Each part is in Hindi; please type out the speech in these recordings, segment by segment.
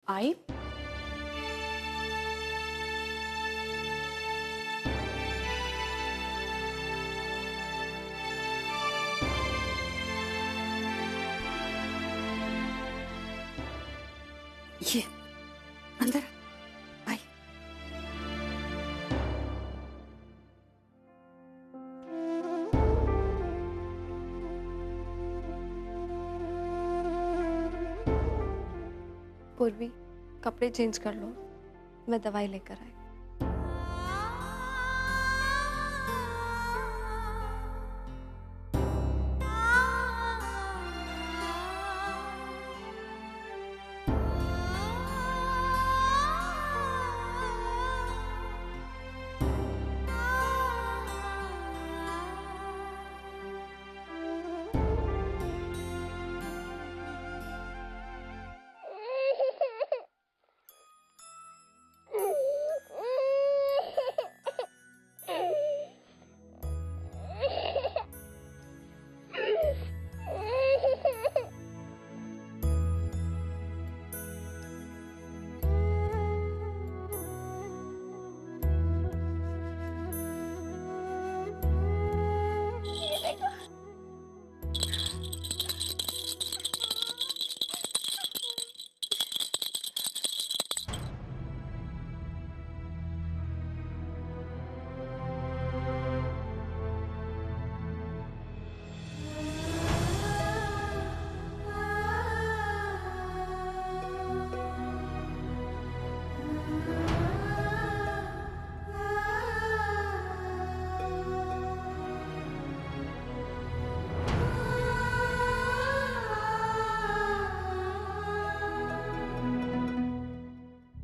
आई? ये अंदर आई। पूर्वी, कपड़े चेंज कर लो, मैं दवाई लेकर आई।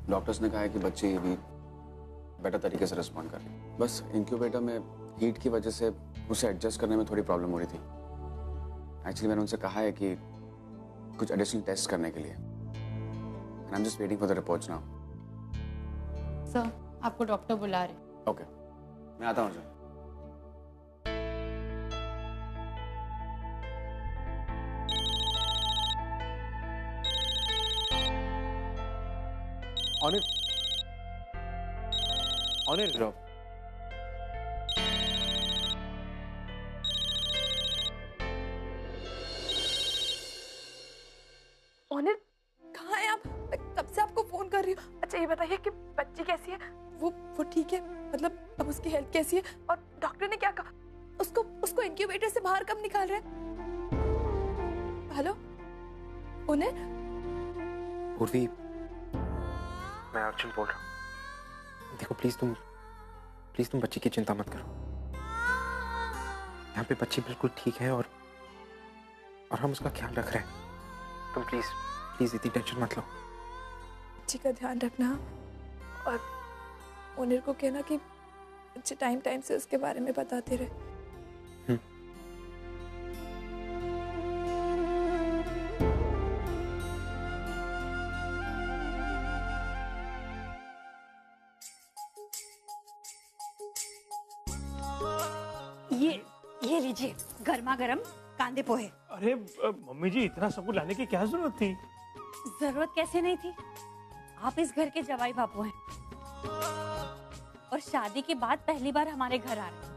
डॉक्टर्स ने कहा है कि बच्चे ये भी बेटर तरीके से रिस्पॉन्ड कर रही है। बस इंक्यूबेटर में हीट की वजह से उसे एडजस्ट करने में थोड़ी प्रॉब्लम हो रही थी। एक्चुअली मैंने उनसे कहा है कि कुछ एडिशनल टेस्ट करने के लिए। And I am just waiting for the reports now. Sir, आपको डॉक्टर बुला रहे। ओके, मैं आता हूँ sir. On it, drop. Honour, कहाँ हैं आप? मैं कब से आपको फोन कर रही हूँ। अच्छा ये बताइए कि बच्ची कैसी है? वो ठीक है? मतलब अब उसकी हेल्थ कैसी है? और डॉक्टर ने क्या कहा? उसको इंक्यूबेटर से बाहर कब निकाल रहे हैं? Hello honour? पूर्वी, मैं अर्जुन बोल रहा हूँ। देखो प्लीज तुम बच्ची की चिंता मत करो। यहाँ पे बच्ची बिल्कुल ठीक है और हम उसका ख्याल रख रहे हैं। तुम प्लीज इतनी टेंशन मत लो। बच्ची का ध्यान रखना और ओनर को कहना कि बच्चे टाइम से उसके बारे में बताते रहे। ये लीजिए गर्मा गर्म कांदे पोहे। अरे मम्मी जी, इतना सब कुछ लाने की क्या जरूरत थी? जरूरत कैसे नहीं थी? आप इस घर के जवाई बापू हैं और शादी के बाद पहली बार हमारे घर आ रहे हैं,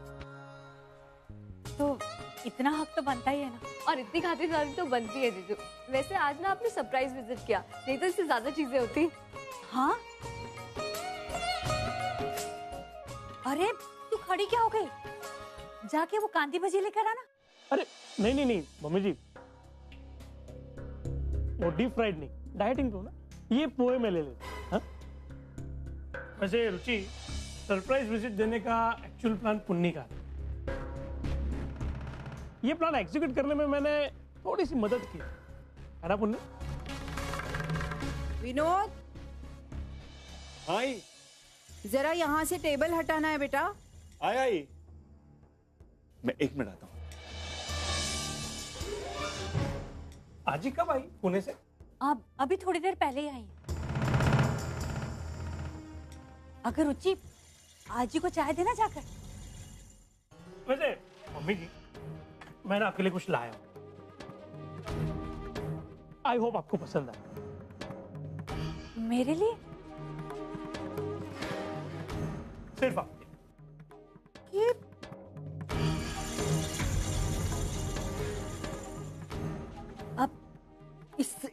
तो इतना हक तो बनता ही है ना। और इतनी खातिरदारी तो बनती है जीजू। वैसे आज ना आपने सरप्राइज विजिट किया, नहीं तो इससे ज्यादा चीजें होती। हाँ, अरे तू खड़ी क्या हो गई? जाके वो कांदी भजी लेकर आना। अरे नहीं मम्मी जी, वो डीप फ्राइड नहीं, डाइटिंग तो ना, ये पोहे में ले लेते। हाँ? वैसे रुचि, सरप्राइज विजिट देने का एक्चुअल प्लान पुन्नी का। ये प्लान एग्जीक्यूट करने में मैंने थोड़ी सी मदद की है ना पुन्नी? विनोद, आई जरा यहाँ से टेबल हटाना है बेटा। आई मैं 1 मिनट आता हूँ। आज ही कब आई पुणे से? आप अभी थोड़ी देर पहले ही आई हैं। अगर रुचि आज ही को चाय देना जाकर। वैसे मम्मी जी, मैंने आपके लिए कुछ लाया हूँ। आई होप आपको पसंद आए। मेरे लिए? सिर्फ आपके लिए। ये अब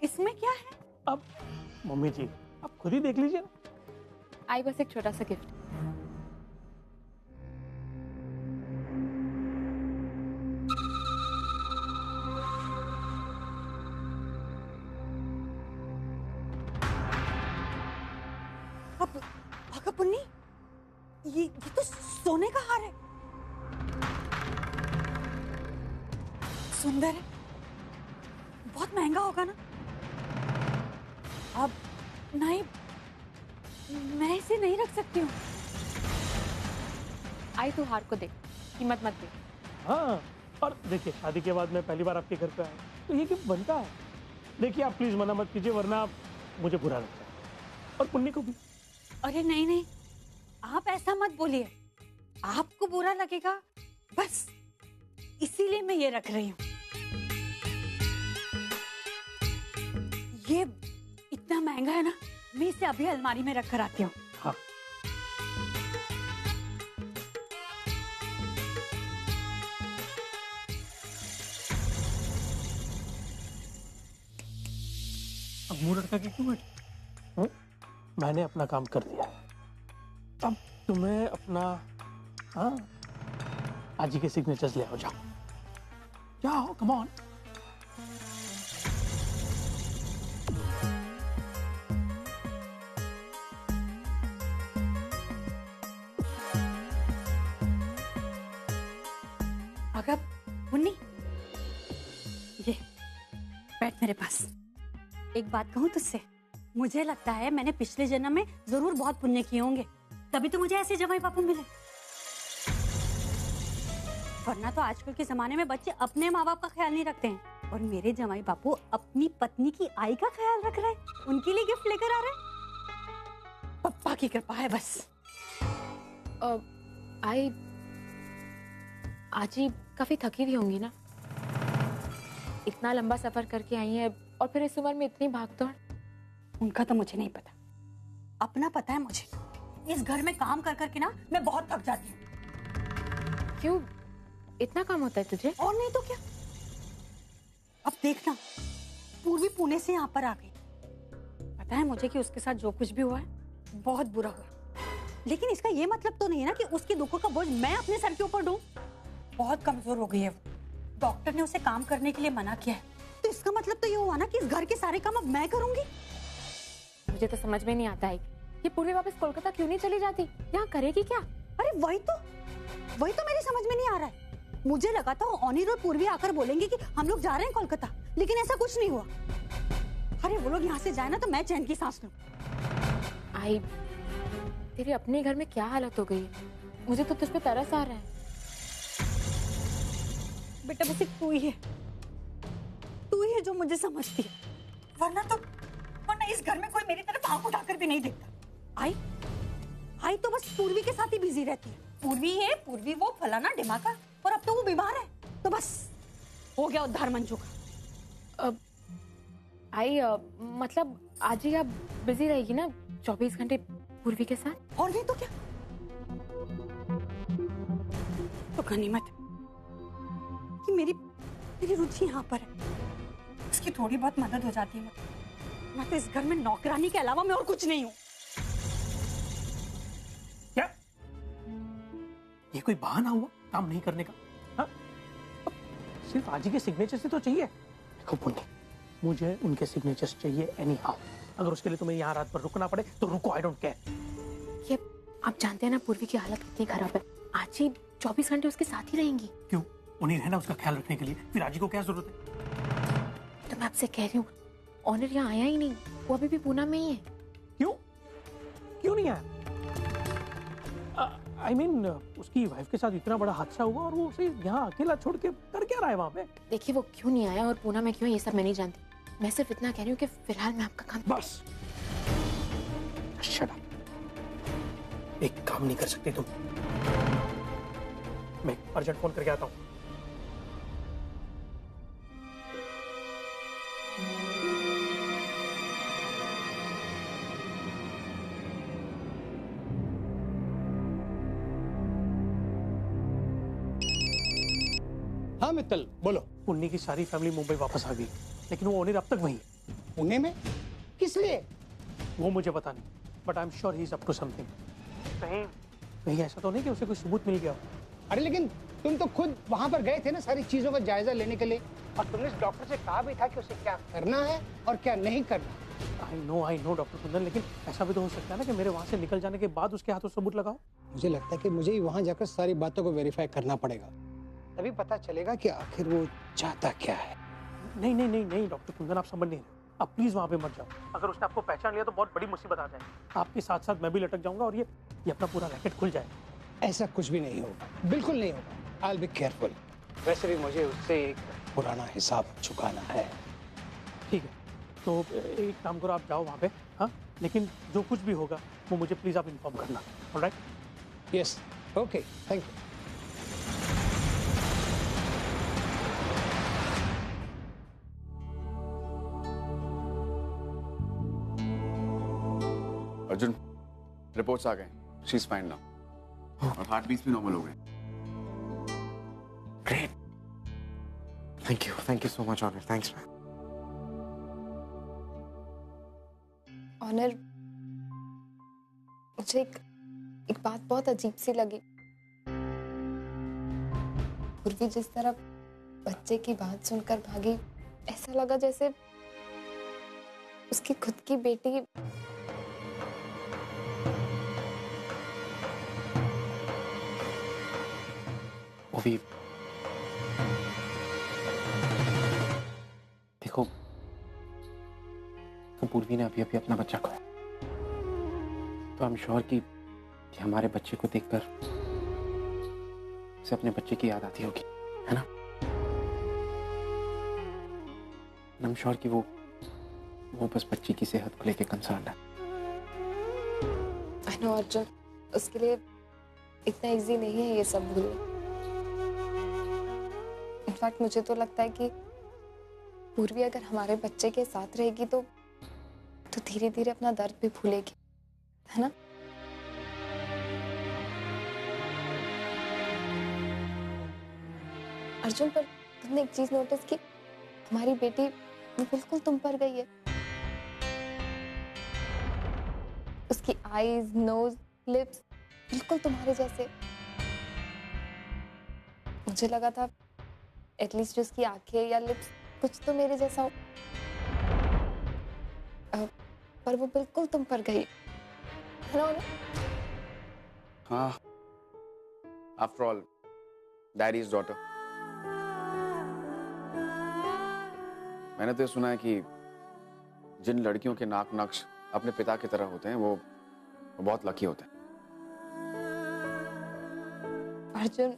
इसमें क्या है? अब मम्मी जी आप खुद ही देख लीजिए ना। आई बस एक छोटा सा गिफ्ट। अब भागा पुन्नी, ये तो सोने का हार है। सुंदर है, बहुत महंगा होगा ना। अब नहीं, मैं इसे नहीं रख सकती हूँ। आई तू हार को देख, कीमत मत दे। हाँ, और देखिए शादी के बाद मैं पहली बार आपके घर पे आया तो ये गिफ्ट बनता है। देखिए आप प्लीज मना मत कीजिए वरना मुझे बुरा लगता है और पुन्नी को भी। अरे नहीं नहीं, आप ऐसा मत बोलिए, आपको बुरा लगेगा बस इसीलिए मैं ये रख रही हूँ। ये इतना महंगा है ना, मैं इसे अभी अलमारी में रख कर आती हूँ। हाँ। अब मुंह लटका के क्यों बैठे? मैंने अपना काम कर दिया, अब तुम्हें अपना आज ही के सिग्नेचर्स ले आओ। जाओ जाओ, कम ऑन। अगर मुन्नी, ये बैठ मेरे पास। एक बात कहूँ तुझसे, मुझे लगता है मैंने पिछले जन्म में जरूर बहुत पुण्य किए होंगे, तभी तो मुझे ऐसे जमाई बापू मिले। वरना तो आजकल के जमाने में बच्चे अपने माँ बाप का ख्याल नहीं रखते हैं, और मेरे जमाई बापू अपनी पत्नी की आई का ख्याल रख रहे हैं, उनके लिए गिफ्ट लेकर आ रहे हैं। पप्पा की कृपा है बस। आई आज ही काफी थकी हुई होंगी ना, इतना लंबा सफर करके आई है और फिर इस उम्र में इतनी भागदौड़। उनका तो मुझे नहीं पता, अपना पता है मुझे। इस घर में काम कर करके ना मैं बहुत थक जाती हूँ। क्यों, इतना काम होता है तुझे? और नहीं तो क्या। अब देखना, पूर्वी पुणे से यहाँ पर आ गई। पता है मुझे कि उसके साथ जो कुछ भी हुआ है बहुत बुरा हुआ, लेकिन इसका ये मतलब तो नहीं है ना कि उसके दुखों का बोझ मैं अपने सर के ऊपर दूं। बहुत कमजोर हो गई है वो, डॉक्टर ने उसे काम करने के लिए मना किया है, तो इसका मतलब तो ये हुआ ना कि इस घर के सारे काम अब मैं करूंगी। मुझे तो समझ में नहीं आता है ये पूर्वी वापस कोलकाता क्यों नहीं चली जाती, यहाँ करेगी क्या? अरे वही तो मेरी समझ में नहीं आ रहा है। मुझे लगा था अनिल और पूर्वी आकर बोलेंगे कि हम लोग जा रहे हैं कोलकाता, लेकिन ऐसा कुछ नहीं हुआ। अरे वो लोग यहाँ से जाए ना तो मैं चैन की सांस लूं। आई, तेरे अपने घर में क्या हालत हो गई है, मुझे तो तुझ पे तरस आ रहा है। बेटा बस एक तू ही है जो मुझे समझती है, वरना इस घर में कोई मेरी तरफ आंख उठाकर भी नहीं देखता। आई तो बस पूर्वी के साथ ही बिजी रहती है। पूर्वी वो फलाना ढिमाका, और अब तो वो बीमार है, तो बस हो गया उद्धार मंजू का। आई मतलब आज ही आप बिजी रहेगी ना 24 घंटे पूर्वी के साथ? और नहीं तो क्या। तो गनीमत कि मेरी रुचि यहाँ पर है, उसकी थोड़ी बहुत मदद हो जाती है। मैं तो इस घर में नौकरानी के अलावा मैं और कुछ नहीं हूँ। क्या ये कोई बहाना हुआ काम नहीं करने का? हाँ? सिर्फ आज ही के सिग्नेचर से तो चाहिए। देखो पुण्य, मुझे उनके सिग्नेचर्स चाहिए एनी हाउ। अगर उसके लिए तुम्हें यहाँ रात भर रुकना पड़े तो रुको, आई डोंट केयर। ये आप जानते हैं ना पूर्वी की हालत कितनी खराब है, आज ही 24 घंटे उसके साथ ही रहेंगी। क्यों, उन्हीं रहना उसका ख्याल रखने के लिए, फिर आजी को क्या जरूरत है? तो मैं आपसे कह रही हूँ, ऑनर यहाँ आया ही नहीं, वो अभी भी पूना में ही है। क्यों नहीं आया? I mean, उसकी वाइफ के साथ इतना बड़ा हादसा हुआ और वो उसे यहाँ अकेला छोड़ के कर क्या रहा है वहाँ पे? देखिए वो क्यों नहीं आया और पूना में क्यों, ये सब मैं नहीं जानती। मैं सिर्फ इतना कह रही हूँ कि फिलहाल मैं आपका काम। बस शट अप, एक काम नहीं कर सकते तुम। मैं अर्जेंट फोन करके आता हूँ। हाँ मित्तल बोलो। उन्नी की सारी फैमिली मुंबई वापस आ गई, लेकिन वो ओनिर अब तक वहीं है। पुणे में? किस लिए? वो मुझे पता नहीं, but I am sure he is up to something. कहीं ऐसा तो नहीं कि उसे कोई सबूत मिल गया हो? अरे लेकिन तुम तो खुद वहां पर गए थे ना सारी चीजों का जायजा लेने के लिए, और तुमने इस डॉक्टर से कहा भी था कि उसे क्या करना है और क्या नहीं करना। आई नो डॉक्टर कुंदन, लेकिन ऐसा भी तो हो सकता है ना कि मेरे वहां से निकल जाने के बाद उसके हाथों सबूत लगाओ। मुझे लगता है कि मुझे ही वहां जाकर सारी बातों को वेरीफाई करना पड़ेगा, तभी पता चलेगा कि आखिर वो चाहता क्या है। नहीं डॉक्टर कुंदन, आप समझ नहीं रहे। आप प्लीज वहां पे मत जाओ। अगर उसने आपको पहचान लिया तो बहुत बड़ी मुसीबत आ जाएगी। आपके साथ साथ मैं भी लटक जाऊंगा और ये अपना पूरा रैकेट खुल जाएगा। ऐसा कुछ भी नहीं होगा, बिल्कुल नहीं होगा। I'll be careful। वैसे भी मुझे उससे एक पुराना हिसाब चुकाना है। ठीक है, तो एक काम करो, आप जाओ वहाँ पे, हाँ, लेकिन जो कुछ भी होगा वो मुझे प्लीज आप इन्फॉर्म करना। Alright? Yes, okay, thank you. Arjun, reports आ गए, शी इज फाइन नाउ, और हार्ट बीट्स भी नॉर्मल हो गए। Great, thank you so much honour, thanks man. Honour, मुझे एक बात बहुत अजीब सी लगी। पूर्वी जिस तरह बच्चे की बात सुनकर भागी, ऐसा लगा जैसे उसकी खुद की बेटी भी देखो, तो पूर्वी ने अभी अपना बच्चा खोया, तो आई एम श्योर कि हमारे बच्चे को देखकर उसे अपने बच्चे की याद आती होगी, है ना? आई एम श्योर कि वो बस बच्ची की सेहत को लेकर कंसर्न है। आई नो अर्जुन, उसके लिए इतना इजी नहीं है ये सब भूलना। इनफैक्ट मुझे तो लगता है कि पूर्वी अगर हमारे बच्चे के साथ रहेगी तो धीरे धीरे अपना दर्द भी भूलेगी, है ना? अर्जुन, पर तुमने एक चीज नोटिस की, हमारी बेटी बिल्कुल तुम पर गई है। उसकी आईज, नोज, लिप्स बिल्कुल तुम्हारे जैसे। मुझे लगा था एटलीस्ट उसकी आंखें या लिप्स कुछ तो मेरे जैसा हो, पर वो बिल्कुल तुम पर गई, है ना? हाँ, आफ्टर ऑल डैडीज डॉटर। मैंने तो ये सुना है कि जिन लड़कियों के नाक नक्श अपने पिता की तरह होते हैं वो बहुत लकी होते हैं। अर्जुन,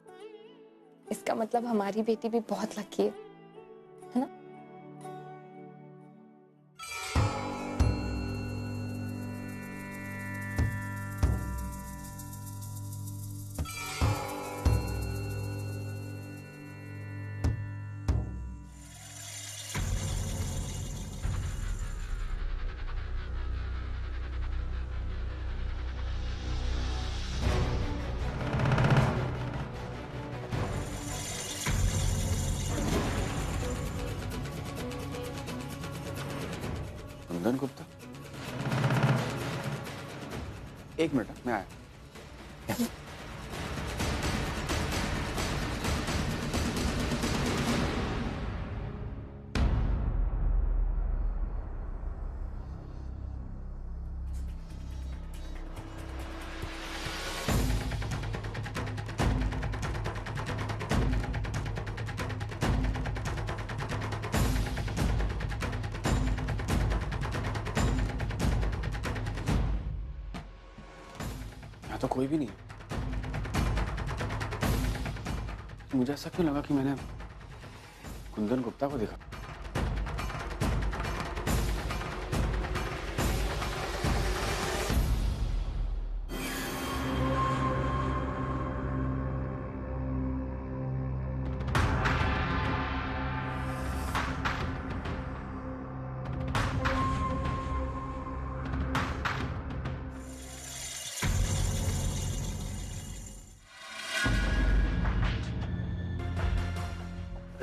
इसका मतलब हमारी बेटी भी बहुत लकी है ना? कुंदन गुप्ता, एक मिनट, मैं आया। तो कोई भी नहीं। मुझे ऐसा क्यों लगा कि मैंने कुंदन गुप्ता को देखा?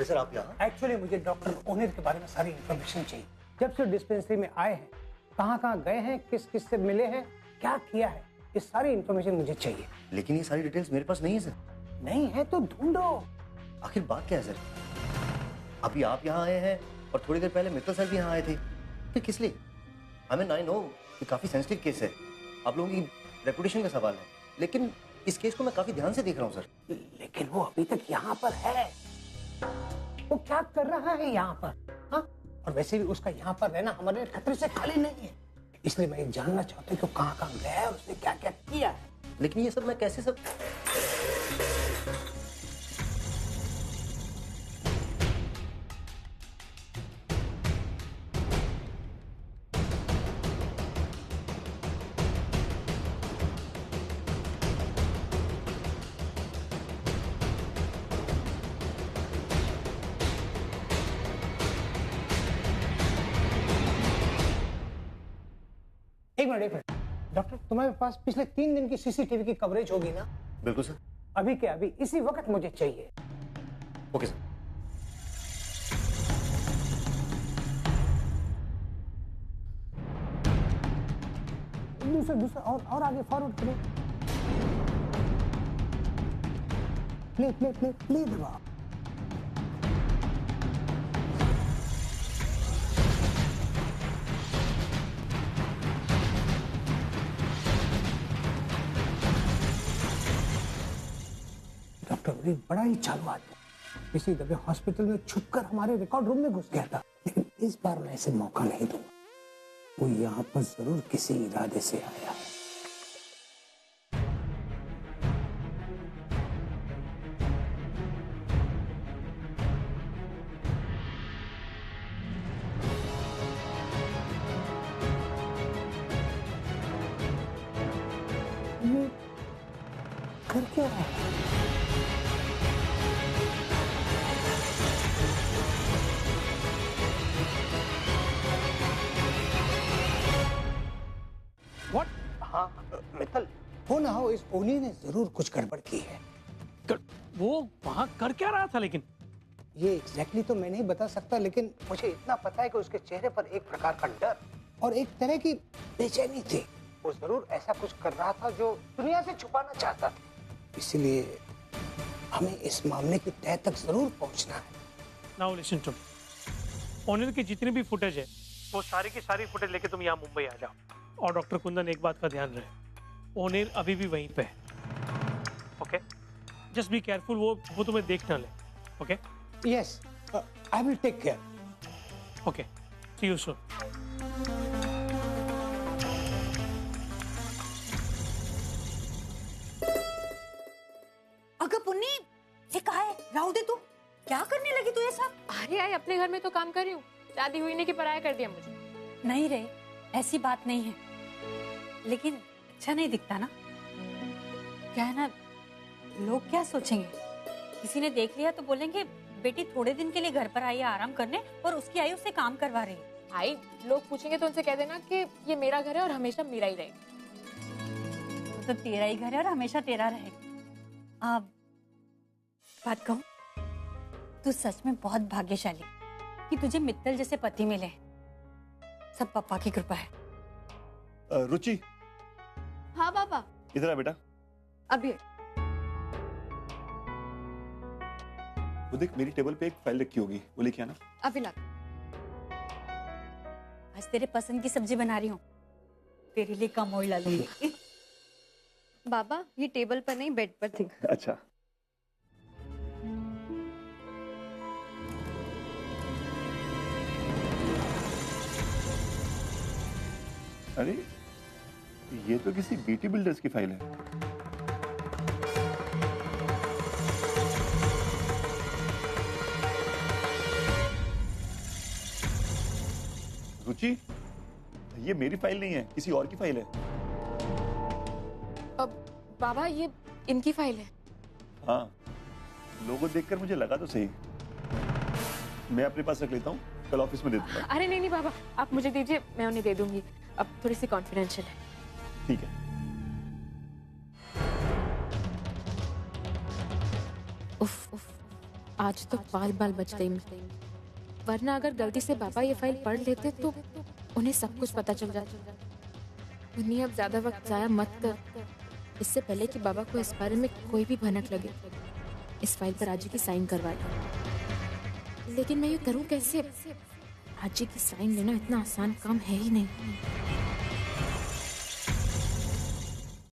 सर आप यहाँ? एक्चुअली मुझे डॉक्टर ओनिर के बारे में सारी इन्फॉर्मेशन चाहिए। जब से डिस्पेंसरी में आए हैं, कहाँ कहाँ गए हैं, किस किस से मिले हैं, क्या किया है, ये सारी इन्फॉर्मेशन मुझे चाहिए। लेकिन ये सारी डिटेल्स मेरे पास नहीं है सर। नहीं है तो ढूंढो। आखिर बात क्या है सर? अभी आप यहाँ आए हैं और थोड़ी देर पहले मित्तल सर भी यहाँ आए थे, फिर किस लिए? आई नो ये काफी सेंसिटिव केस है, आप लोगों की रेपुटेशन का सवाल है, लेकिन इस केस को मैं काफी ध्यान से देख रहा हूँ सर। लेकिन वो अभी तक यहाँ पर है, वो क्या कर रहा है यहाँ पर? हाँ, और वैसे भी उसका यहाँ पर रहना हमारे लिए खतरे से खाली नहीं है, इसलिए मैं जानना चाहता हूँ कि वो कहाँ कहाँ गया है और उसने क्या क्या किया है। लेकिन ये सब मैं कैसे सब एक मिनट डॉक्टर, तुम्हारे पास पिछले 3 दिन की सीसीटीवी की कवरेज होगी ना? बिल्कुल सर। अभी के अभी इसी वक्त मुझे चाहिए। Okay sir. दूसरा और आगे फॉरवर्ड करो। प्ले दबाओ। डॉक्टर बड़ा ही चालू आदमी, किसी दफे हॉस्पिटल में छुपकर हमारे रिकॉर्ड रूम में घुस गया था, लेकिन इस बार मैं इसे मौका नहीं दूंगा। वो यहाँ पर जरूर किसी इरादे से आया है। ये कर क्या रहा है? हाँ मित्तल, हो ना हो इस ओनी ने जरूर कुछ गड़बड़ की है। वो वहां कर क्या रहा था? लेकिन ये एग्जैक्टली तो मैं नहीं बता सकता, लेकिन मुझे इतना पता है कि उसके चेहरे पर एक प्रकार का डर और एक तरह की बेचैनी थी। वो जरूर ऐसा कुछ कर रहा था जो दुनिया से छुपाना चाहता था, इसलिए हमें इस मामले की तह तक जरूर पहुंचना है। नाउ लिसन टू मी, ओनिर की जितनी भी फुटेज है वो सारी की सारी फुटेज लेके तुम यहाँ मुंबई आ जाओ। और डॉक्टर कुंदन, एक बात का ध्यान रहे, ओनिर अभी भी वहीं पे है। ओके, जस्ट बी केयरफुल, वो तुम्हें देख ना ले। Okay? Yes, I will take care. Okay, see you soon. अगर पुन्नी ये कहा है, राहु दे तू क्या करने लगी तू ये सब? अरे आई अपने घर में तो काम कर रही हूँ, शादी हुई नहीं कि पराया कर दिया मुझे। नहीं रे, ऐसी बात नहीं है, लेकिन अच्छा नहीं दिखता ना। क्या है ना, लोग क्या सोचेंगे? किसी ने देख लिया तो बोलेंगे बेटी थोड़े दिन के लिए घर पर आई है आराम करने और उसकी आई उससे काम करवा रही है। आई लोग पूछेंगे तो उनसे कह देना कि ये मेरा घर है और हमेशा मेरा ही रहेगा। तो तेरा ही घर है और हमेशा तेरा रहेगा। बात कहूं, तू सच में बहुत भाग्यशाली कि तुझे मित्तल जैसे पति मिले। सब पापा की कृपा है। रुचि, हाँ पापा। इधर आ बेटा। अभी वो देख, मेरी टेबल पे एक फाइल रखी होगी, वो लेके आना। अभी ला। आज तेरे पसंद की सब्जी बना रही हूँ, तेरे लिए कम ऑयल डालूंगी। बाबा ये टेबल पर नहीं बेड पर थी। अच्छा। अरे ये तो किसी बीटी बिल्डर्स की फाइल है। रुचि, ये मेरी फाइल नहीं है, किसी और की फाइल है। अब बाबा ये इनकी फाइल है। हाँ, लोगों देखकर मुझे लगा तो सही। मैं अपने पास रख लेता हूँ, कल ऑफिस में दे दूंगा। अरे नहीं बाबा, आप मुझे दीजिए, मैं उन्हें दे दूंगी। अब थोड़ी सी कॉन्फिडेंशियल है। ठीक है। उफ उफ, आज तो बाल बाल बच गई मैं, वरना अगर गलती से पापा ये फाइल पढ़ लेते तो उन्हें सब कुछ पता चल जाता। उन्हें अब ज्यादा वक्त जाया मत कर, इससे पहले कि बाबा को इस बारे में कोई भी भनक लगे। इस फाइल पर आजी की साइन करवा ले। लेकिन मैं ये करूं कैसे? आजी की साइन लेना इतना आसान काम है ही नहीं।